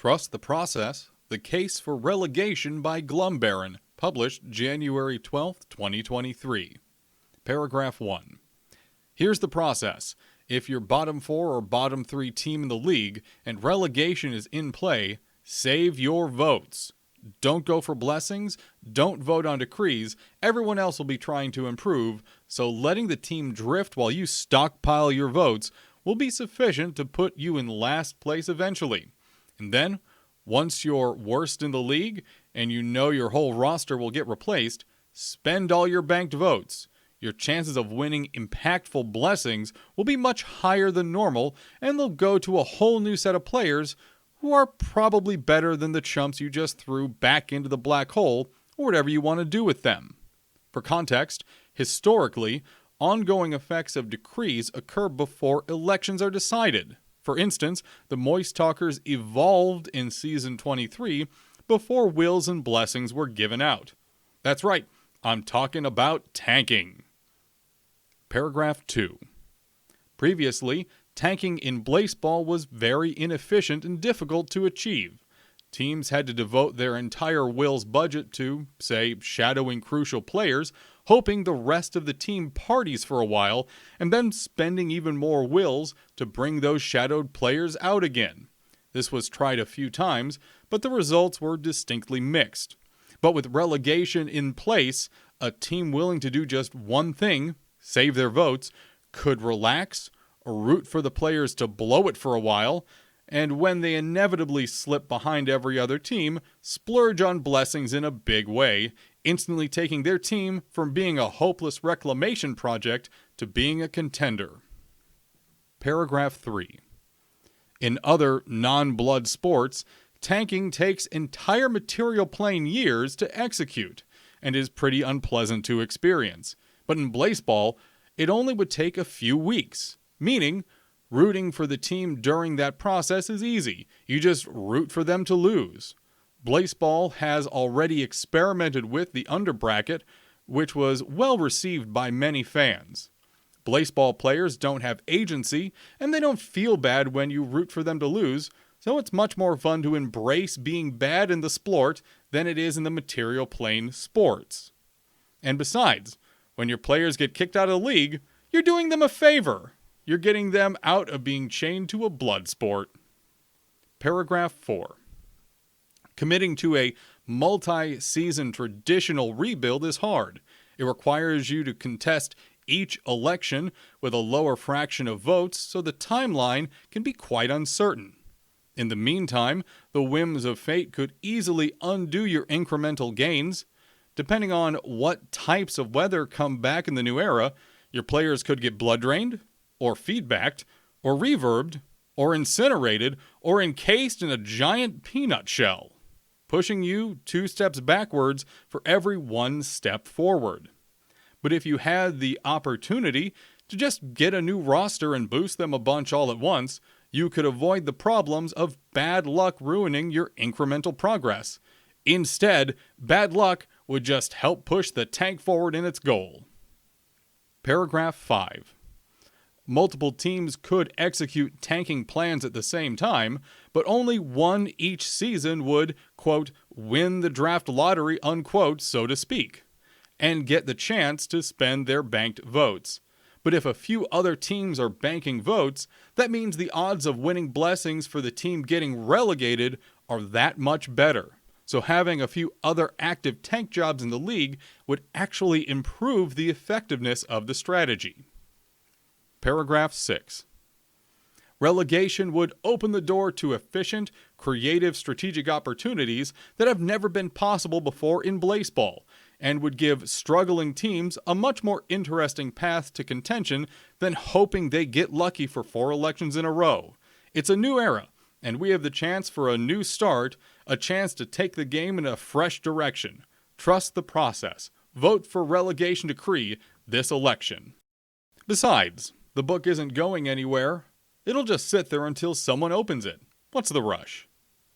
Trust the Process, The Case for Relegation by Glumbaron, published January 12, 2023. Paragraph 1. Here's the process. If you're bottom 4 or bottom 3 team in the league and relegation is in play, save your votes. Don't go for blessings, don't vote on decrees, everyone else will be trying to improve, so letting the team drift while you stockpile your votes will be sufficient to put you in last place eventually. And then, once you're worst in the league and you know your whole roster will get replaced, spend all your banked votes. Your chances of winning impactful blessings will be much higher than normal, and they'll go to a whole new set of players who are probably better than the chumps you just threw back into the black hole, or whatever you want to do with them. For context, historically, ongoing effects of decrees occur before elections are decided. For instance, the Moist Talkers evolved in Season 23 before wills and blessings were given out. That's right, I'm talking about tanking. Paragraph 2. Previously, tanking in Blaseball was very inefficient and difficult to achieve. Teams had to devote their entire will's budget to, say, shadowing crucial players, hoping the rest of the team parties for a while, and then spending even more wills to bring those shadowed players out again. This was tried a few times, but the results were distinctly mixed. But with relegation in place, a team willing to do just one thing, save their votes, could relax, or root for the players to blow it for a while, and when they inevitably slip behind every other team, splurge on blessings in a big way, instantly taking their team from being a hopeless reclamation project to being a contender. Paragraph 3. In other non-blood sports, tanking takes entire material plane years to execute, and is pretty unpleasant to experience. But in Blaseball, it only would take a few weeks, meaning rooting for the team during that process is easy. You just root for them to lose. Blaseball has already experimented with the underbracket, which was well received by many fans. Blaseball players don't have agency, and they don't feel bad when you root for them to lose, so it's much more fun to embrace being bad in the splort than it is in the material plane sports. And besides, when your players get kicked out of the league, you're doing them a favor. You're getting them out of being chained to a blood sport. Paragraph 4. Committing to a multi-season traditional rebuild is hard. It requires you to contest each election with a lower fraction of votes, so the timeline can be quite uncertain. In the meantime, the whims of fate could easily undo your incremental gains. Depending on what types of weather come back in the new era, your players could get blood drained, or feedbacked, or reverbed, or incinerated, or encased in a giant peanut shell, pushing you 2 steps backwards for every 1 step forward. But if you had the opportunity to just get a new roster and boost them a bunch all at once, you could avoid the problems of bad luck ruining your incremental progress. Instead, bad luck would just help push the tank forward in its goal. Paragraph 5. Multiple teams could execute tanking plans at the same time, but only one each season would, quote, win the draft lottery, unquote, so to speak, and get the chance to spend their banked votes. But if a few other teams are banking votes, that means the odds of winning blessings for the team getting relegated are that much better. So having a few other active tank jobs in the league would actually improve the effectiveness of the strategy. Paragraph 6. Relegation would open the door to efficient, creative strategic opportunities that have never been possible before in Blaseball, and would give struggling teams a much more interesting path to contention than hoping they get lucky for 4 elections in a row. It's a new era, and we have the chance for a new start, a chance to take the game in a fresh direction. Trust the process. Vote for relegation decree this election. Besides, the book isn't going anywhere. It'll just sit there until someone opens it. What's the rush?